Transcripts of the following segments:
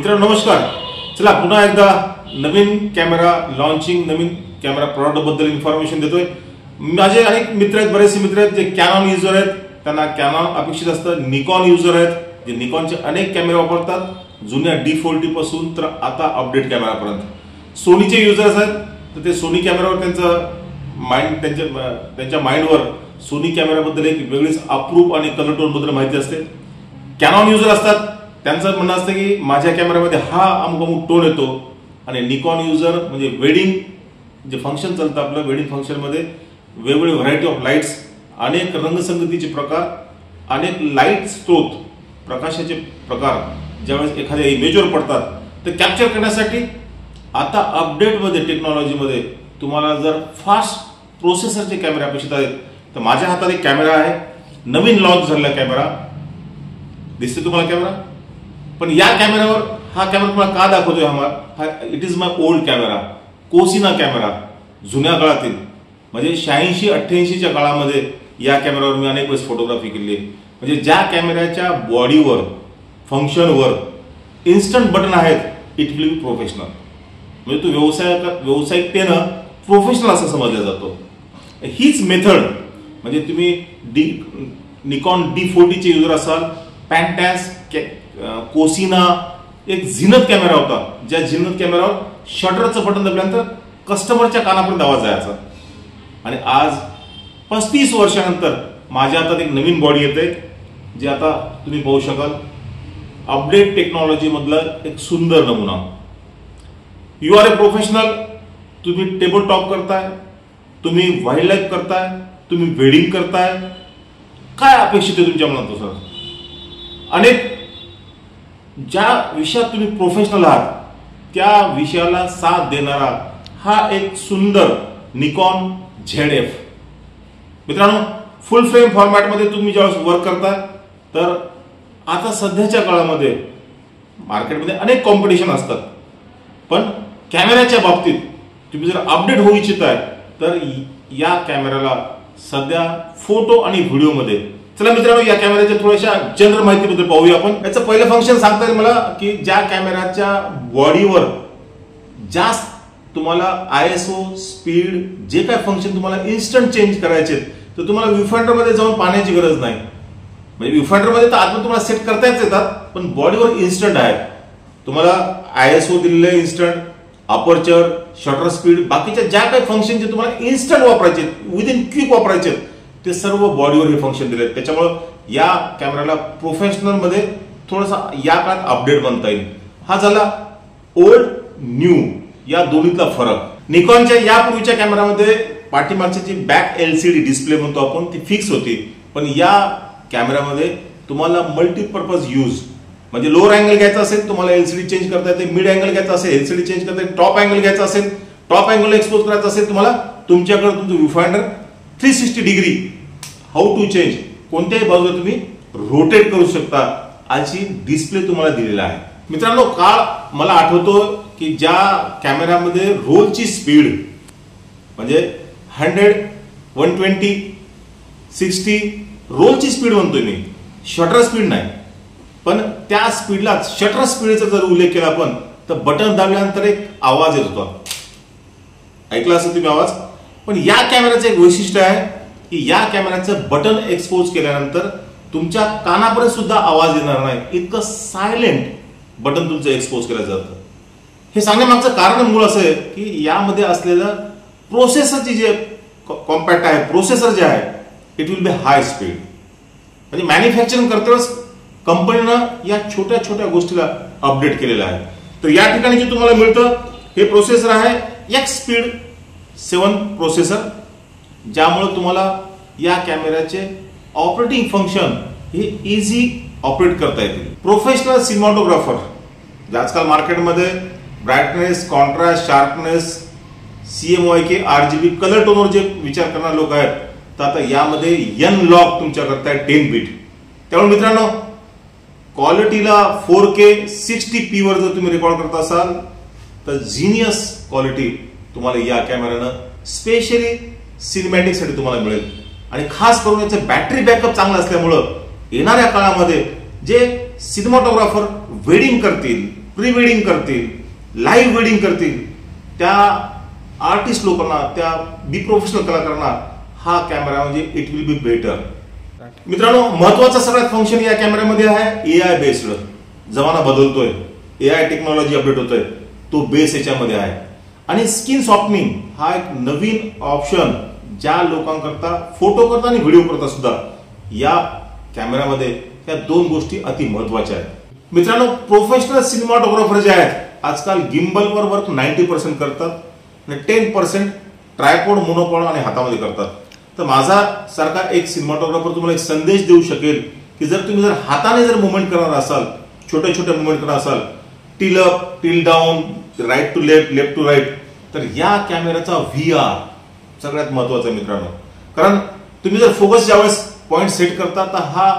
मित्रांनो नमस्कार. चला पुन्हा एकदा नवीन कॅमेरा लॉन्चिंग, नवीन कॅमेरा प्रॉडक्ट बद्दल इन्फॉर्मेशन देतोय. माझे अनेक मित्र आहेत, बरेचसे मित्र आहेत जे कॅनॉन युजर आहेत, त्यांना कॅनॉन अपेक्षित असतं. निकॉन युजर आहेत जे निकॉनचे अनेक कॅमेरे वापरतात, जुन्या D40 पासून तर आता अपडेट कॅमेरापर्यंत. सोनीचे युजर्स आहेत तर ते सोनी कॅमेरावर त्यांचं माइंड, त्यांच्या माइंडवर सोनी कॅमेराबद्दल एक वेगळीच अप्रूप आणि कलर टोन बद्दल माहिती असते. कॅनॉन युजर असतात त्यांचं म्हणणं असतं की माझ्या कॅमेऱ्यामध्ये हा अमुक टोन येतो. आणि निकॉन युजर म्हणजे वेडिंग जे फंक्शन चालतं आपलं, वेडिंग फंक्शनमध्ये वेगवेगळे व्हरायटी ऑफ लाईट्स, अनेक रंगसंगतीचे प्रकार, अनेक लाईट स्त्रोत, प्रकाशाचे प्रकार ज्यावेळेस एखाद्या इमेजवर पडतात ते कॅप्चर करण्यासाठी आता अपडेटमध्ये टेक्नॉलॉजीमध्ये तुम्हाला जर फास्ट प्रोसेसरचे कॅमेरे अपेक्षित आहेत तर माझ्या हातात एक कॅमेरा आहे, नवीन लॉन्च झालेला कॅमेरा. दिसते तुम्हाला कॅमेरा? पण या कॅमेऱ्यावर हा कॅमेरा तुम्हाला का दाखवतोय? हा it is my old camera, Cosina camera, जुन्या काळातील म्हणजे 86-88च्या काळामध्ये या कॅमेऱ्यावर मी अनेक वेळेस फोटोग्राफी केली आहे. म्हणजे ज्या कॅमेऱ्याच्या बॉडीवर, फंक्शनवर इन्स्टंट बटन आहेत, इट विल बी प्रोफेशनल. म्हणजे तो व्यावसायिकतेनं प्रोफेशनल असं समजला जातो. हीच मेथड म्हणजे तुम्ही निकॉन D40चे युजर असाल, पॅन्टॅस, कोसिना, एक झीनत कॅमेरा होता, ज्या झीनत कॅमेरावर शटरचं बटन दाबल्यानंतर कस्टमरच्या कानापर्यंत आवाज जायचा. आणि आज 35 वर्षानंतर माझ्या हातात एक नवीन बॉडी येते जे आता तुम्ही पाहू शकाल. अपडेट टेक्नॉलॉजी मधला एक सुंदर नमुना. You are a professional. तुम्ही टेबल टॉप करताय, तुम्ही वाईल्ड लाईफ करताय, तुम्ही वेडिंग करताय, काय अपेक्षित आहे तुमच्या मनात? सर अनेक ज्या विषयात तुम्ही प्रोफेशनल आहात त्या विषयाला साथ देणारा हा एक सुंदर निकॉन ZF. मित्रांनो, फुल फ्रेम फॉर्मॅटमध्ये तुम्ही ज्यावेळेस वर्क करता तर आता सध्याच्या काळामध्ये मार्केटमध्ये अनेक कॉम्पिटिशन असतात, पण कॅमेऱ्याच्या बाबतीत तुम्ही जर अपडेट होऊ इच्छिताय तर या कॅमेऱ्याला सध्या फोटो आणि व्हिडिओमध्ये. चला मित्रांनो, या कॅमेऱ्याच्या थोड्याशा जनरल माहितीबद्दल पाहूया आपण. याचं पहिलं फंक्शन सांगता येईल मला की ज्या कॅमेऱ्याच्या बॉडीवर जास्त तुम्हाला ISO, स्पीड, जे काय फंक्शन तुम्हाला इन्स्टंट चेंज करायचे तर तुम्हाला व्ह्यूफाइंडर मध्ये जाऊन पाहण्याची गरज नाही. म्हणजे व्ह्यूफाइंडर मध्ये तर आतमध्ये तुम्हाला सेट करताच येतात, पण बॉडीवर इन्स्टंट आहे. तुम्हाला ISO दिलेलं आहे इन्स्टंट, अपर्चर, शटर स्पीड, बाकीच्या ज्या काही फंक्शन जे तुम्हाला इन्स्टंट वापरायचे, विदिन क्विक वापरायचे, ते सर्व बॉडीवर हे फंक्शन दिले. त्याच्यामुळे या कॅमेराला प्रोफेशनल मध्ये थोडासा या काळात अपडेट बनता येईल. हा झाला ओल्ड न्यू या दोन्हीतला फरक. निकॉनच्या यापूर्वीच्या कॅमेरामध्ये पाठीमागची जी बॅक LCD डिस्प्ले म्हणतो आपण ती फिक्स होती, पण या कॅमेरामध्ये तुम्हाला मल्टीपर्पज यूज म्हणजे लोअर अँगल घ्यायचा असेल तुम्हाला LCD चेंज करता येते, मिड अँगल घ्यायचा असेल LCD चेंज करता येते, टॉप अँगल घ्यायचा असेल, टॉप अँगल एक्सपोज करायचा असेल तुम्हाला, तुमच्याकडे तुमचं व्ह्यूफाइंडर 360 डिग्री हाऊ टू चेंज, कोणत्याही बाजूला तुम्ही रोटेट करू शकता अशी डिस्प्ले तुम्हाला दिलेला आहे. मित्रांनो, काळ मला आठवतो की ज्या कॅमेऱ्यामध्ये रोलची स्पीड म्हणजे 100, 120, 60 रोलची स्पीड म्हणतोय मी, शटर स्पीड नाही. पण त्या स्पीडला शटर स्पीडचा जर उल्लेख केला आपण तर बटन दाबल्यानंतर एक आवाज येत होता. ऐकला असेल तुम्ही आवाज. पण या कॅमेऱ्याचं एक वैशिष्ट्य आहे की या कॅमेऱ्याचं बटन एक्सपोज केल्यानंतर तुमच्या कानापर्यंत सुद्धा आवाज येणार नाही, इतकं सायलेंट बटन तुमचं एक्सपोज केलं जातं. हे सांगण्यामागचं कारण मूळ असं आहे की यामध्ये असलेलं प्रोसेसरची जे कॉम्पॅक्ट आहे, प्रोसेसर जे आहे, it will be high speed. म्हणजे मॅन्युफॅक्चरिंग करतानाच कंपनीनं या छोट्या छोट्या गोष्टीला अपडेट केलेलं आहे. तर या ठिकाणी जे तुम्हाला मिळतं हे प्रोसेसर आहे Xpeed 7 प्रोसेसर, ज्यामुळे तुम्हाला या कॅमेऱ्याचे ऑपरेटिंग फंक्शन हे इझी ऑपरेट करता येतील. प्रोफेशनल सिनेमॅटोग्राफर आजकाल मार्केटमध्ये brightness, contrast, sharpness, CMYK, RGB colour टोनवर जे विचार करणारे लोक आहेत तर आता यामध्ये N-Log तुमच्या करताय 10 बीट. त्यामुळे मित्रांनो, क्वालिटीला 4K 60p वर जर तुम्ही रेकॉर्ड करत असाल तर जिनियस क्वालिटी तुम्हाला या कॅमेऱ्यानं स्पेशली सिनेमॅटिक साठी तुम्हाला मिळेल. आणि खास करून याचं बॅटरी बॅकअप चांगला असल्यामुळं येणाऱ्या काळामध्ये जे सिनेमॅटोग्राफर वेडिंग करतील, प्री वेडिंग करतील, लाईव्ह वेडिंग करतील, त्या आर्टिस्ट लोकांना, त्या बी प्रोफेशनल कलाकारांना हा कॅमेरा म्हणजे इट विल बी बेटर. मित्रांनो, महत्वाचा सगळ्यात फंक्शन या कॅमेऱ्यामध्ये आहे एआय बेस्ड. जमाना बदलतोय, एआय टेक्नॉलॉजी अपडेट होतोय, तो बेस याच्यामध्ये आहे. आणि स्किन सॉफ्टनिंग हा एक नवीन ऑप्शन ज्या लोकांकरता, फोटो करता आणि व्हिडिओ करता सुद्धा या कॅमेऱ्यामध्ये या दोन गोष्टी अति महत्वाच्या आहेत. मित्रांनो, प्रोफेशनल सिनेमाटोग्राफर जे आहेत आजकाल गिम्बलवर वर्क 90% करतात आणि 10% ट्रायपॉड, मोनोपॉड आणि हातामध्ये करतात. तर माझा सारखा एक सिनेमाटोग्राफर तुम्हाला एक संदेश देऊ शकेल की जर तुम्ही हाताने मुवमेंट करणार असाल, छोटे छोटे मुवमेंट करणार असाल, tilt up, tilt down, right to left, left to right, तर या कॅमेऱ्याचा VR सगळ्यात महत्वाचा मित्रांनो. कारण तुम्ही जर फोकस ज्यावेळेस पॉइंट सेट करता तर हा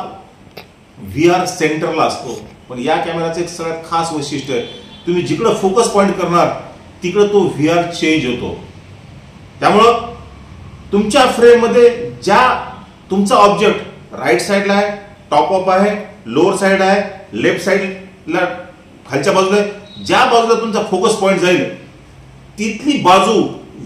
VR सेंटरला असतो. पण या कॅमेऱ्याचं एक सगळ्यात खास वैशिष्ट्य आहे, तुम्ही जिकडे फोकस पॉइंट करणार तिकडे तो VR चेंज होतो. त्यामुळं तुमच्या फ्रेम मध्ये ज्या तुमचा ऑब्जेक्ट राईट साईडला आहे, टॉप अप आहे, लोअर साईड आहे, लेफ्ट साईडला खालच्या बाजूला आहे, ज्या बाजूला तुमचा फोकस पॉइंट जाईल तिथली बाजू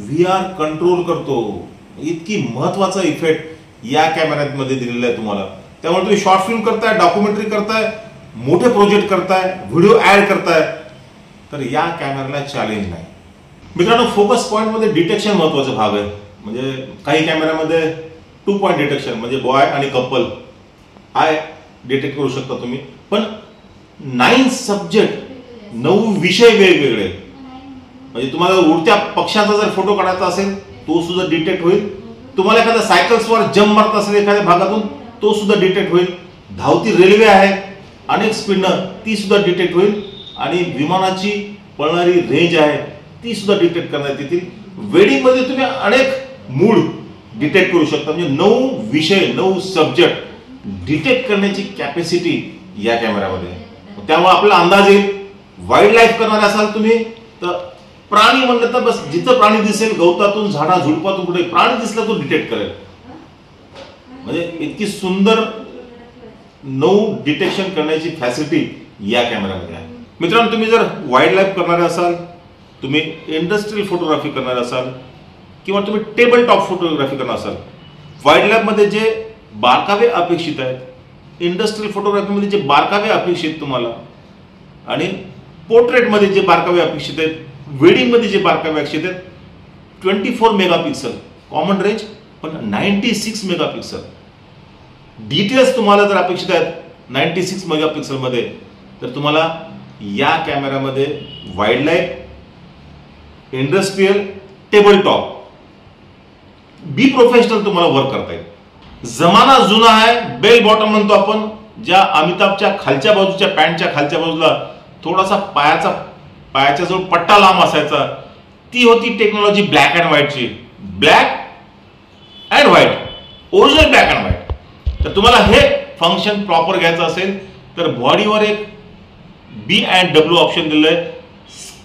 VR कंट्रोल करतो. इतकी महत्वाचा इफेक्ट या कॅमेऱ्यामध्ये दिलेला आहे तुम्हाला. त्यामुळे तुम्ही शॉर्ट फिल्म करताय, डॉक्युमेंटरी करताय, मोठे प्रोजेक्ट करताय, व्हिडिओ ऍड करताय, तर या कॅमेऱ्याला चॅलेंज नाही. मित्रांनो, फोकस पॉइंट मध्ये डिटेक्शन महत्वाचा भाग आहे. म्हणजे काही कॅमेऱ्यामध्ये 2 पॉइंट डिटेक्शन म्हणजे बॉय आणि कपल आय डिटेक्ट करू शकता तुम्ही. पण 9 सब्जेक्ट, 9 विषय वेगवेगळे. म्हणजे तुम्हाला उडत्या पक्षाचा जर फोटो काढायचा असेल तो सुद्धा डिटेक्ट होईल. तुम्हाला एखाद्या सायकल्सवर जम्प मारत असेल एखाद्या भागातून तो सुद्धा डिटेक्ट होईल. धावती रेल्वे आहे अनेक स्पीडनं, ती सुद्धा डिटेक्ट होईल. आणि विमानाची पळणारी रेंज आहे ती सुद्धा डिटेक्ट करण्यात येतील. वेडिंग मध्ये तुम्ही अनेक मूड डिटेक्ट करू शकता. म्हणजे 9 विषय, 9 सब्जेक्ट डिटेक्ट करण्याची कॅपॅसिटी या कॅमेऱ्यामध्ये. त्यामुळे आपला अंदाज येईल. वाईल्ड लाईफ करणार असाल तुम्ही तर प्राणी म्हणलं तर बस जिथं प्राणी दिसेल, गवतातून, झाडा झुडपातून कुठे प्राणी दिसला तो डिटेक्ट करेल. म्हणजे इतकी सुंदर 9 डिटेक्शन करण्याची फॅसिलिटी या कॅमेऱ्यामध्ये आहे. मित्रांनो, तुम्ही जर वाईल्ड लाईफ करणारे असाल, तुम्ही इंडस्ट्रियल फोटोग्राफी करणार असाल किंवा तुम्ही टेबल टॉप फोटोग्राफी करणार असाल, वाईल्ड लाईफ मध्ये जे बारकावे अपेक्षित आहेत, इंडस्ट्रियल फोटोग्राफीमध्ये जे बारकावे अपेक्षित तुम्हाला, आणि पोर्ट्रेट मध्ये जे बारकावे अपेक्षित आहेत, वेडिंग मध्ये जे बारकावे अपेक्षित आहेत, 24 मेगापिक्सल कॉमन रेंज, पण 96 मेगापिक्सल डिटेल्स तुम्हाला जर अपेक्षित आहेत 96 मेगापिक्सल मध्ये, तर तुम्हाला या कॅमेऱ्यामध्ये wild life, industrial, table top, be professional तुम्हाला वर्क करता येईल. जमाना जुना आहे, बेल बॉटम म्हणतो आपण, ज्या अमिताभच्या खालच्या बाजूच्या पॅन्टच्या खालच्या बाजूला थोडासा पायाच्या जवळ पट्टा लांब असायचा, ती होती टेक्नॉलॉजी ब्लॅक अँड व्हाईटची. Black and white, original black and white. तर तुम्हाला हे फंक्शन प्रॉपर घ्यायचं असेल तर बॉडीवर एक B&W ऑप्शन दिलेलं आहे.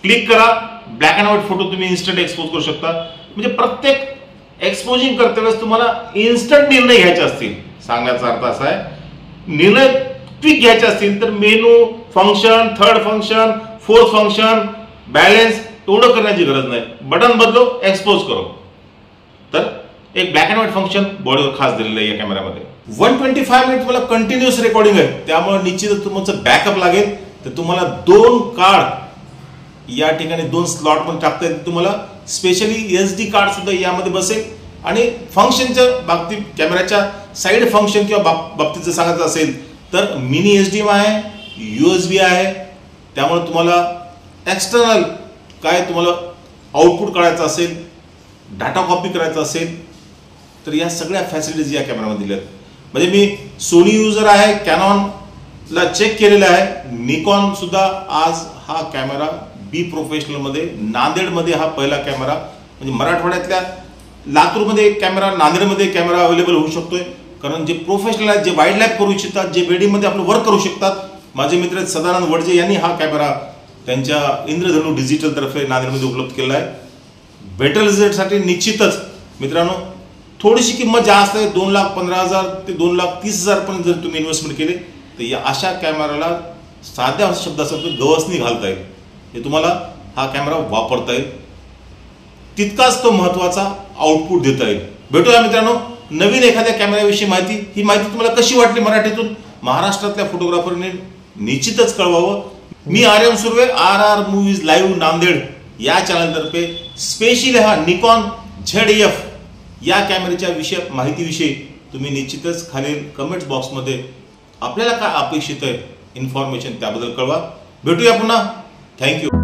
क्लिक करा, ब्लॅक अँड व्हाईट फोटो तुम्ही इन्स्टंट एक्सपोज करू शकता. म्हणजे प्रत्येक एक्सपोजिंग करते वेळेस तुम्हाला इन्स्टंट निर्णय घ्यायचे असतील, सांगण्याचा अर्थ असा आहे, निर्णय क्विक घ्यायचे असतील तर menu, function, third function, fourth function, balance एवढं करण्याची गरज नाही. बटन बदलो, एक्सपोज करो. तर एक ब्लॅक अँड व्हाईट फंक्शन बॉडीवर खास दिलेलं आहे या कॅमेऱ्यामध्ये. 125 मिनिट तुम्हाला कंटिन्युअस रेकॉर्डिंग आहे, त्यामुळे निश्चितच तुमचं बॅकअप लागेल. तर तुम्हाला 2 कार्ड या ठिकाणी 2 स्लॉट मध्ये टाकता येतील. तुम्हाला स्पेशली SD कार्ड सुद्धा यामध्ये बसेल. आणि फंक्शनच्या बाबतीत कॅमेऱ्याच्या साईड फंक्शन किंवा बाबतीत जर सांगायचं असेल तर मिनी HDMI आहे, USB आहे. त्यामुळे तुम्हाला एक्सटर्नल काय तुम्हाला आउटपुट काढायचं असेल, डाटा कॉपी करायचा असेल, तर या सगळ्या फॅसिलिटीज या कॅमेऱ्यामध्ये दिल्या आहेत. म्हणजे मी सोनी युजर आहे, कॅनॉनला चेक केलेलं आहे, निकॉन सुद्धा आज हा कॅमेरा बी प्रोफेशनल मध्ये, नांदेडमध्ये हा पहिला कॅमेरा, म्हणजे मराठवाड्यातल्या लातूरमध्ये एक कॅमेरा, नांदेडमध्ये एक कॅमेरा अवेलेबल होऊ शकतोय. कारण जे प्रोफेशनल आहेत, जे वाईल्ड लाईफ करू इच्छितात, जे वेडिंग मध्ये आपलं वर्क करू शकतात, माझे मित्र सदानंद वडजे यांनी हा कॅमेरा त्यांच्या इंद्रधनु डिजिटल तर्फे नांदेडमध्ये उपलब्ध केला आहे. बेटर रिझल्टसाठी निश्चितच मित्रांनो थोडीशी किंमत जास्त आहे, 2,15,000 ते 2,30,000 पर्यंत जर तुम्ही इन्व्हेस्टमेंट केले तर या अशा कॅमेराला साध्या शब्द असेल तर गवसणी घालता येईल, हे तुम्हाला हा कॅमेरा वापरता येईल. तितकाच तो महत्त्वाचा आउटपुट देता येईल. भेटूया मित्रांनो नवीन एखाद्या कॅमेऱ्याविषयी माहिती. ही माहिती तुम्हाला कशी वाटली मराठीतून महाराष्ट्रातल्या फोटोग्राफरने निश्चितच कळवावं. मी Aryan Surve, RR movies live Nanded या चॅनलतर्फे स्पेशली हा निकॉन ZF या कॅमेऱ्याच्या माहितीविषयी तुम्ही निश्चितच खालील कमेंट्स बॉक्समध्ये आपल्याला काय अपेक्षित आहे इन्फॉर्मेशन त्याबद्दल कळवा. भेटूया पुन्हा. थँक्यू.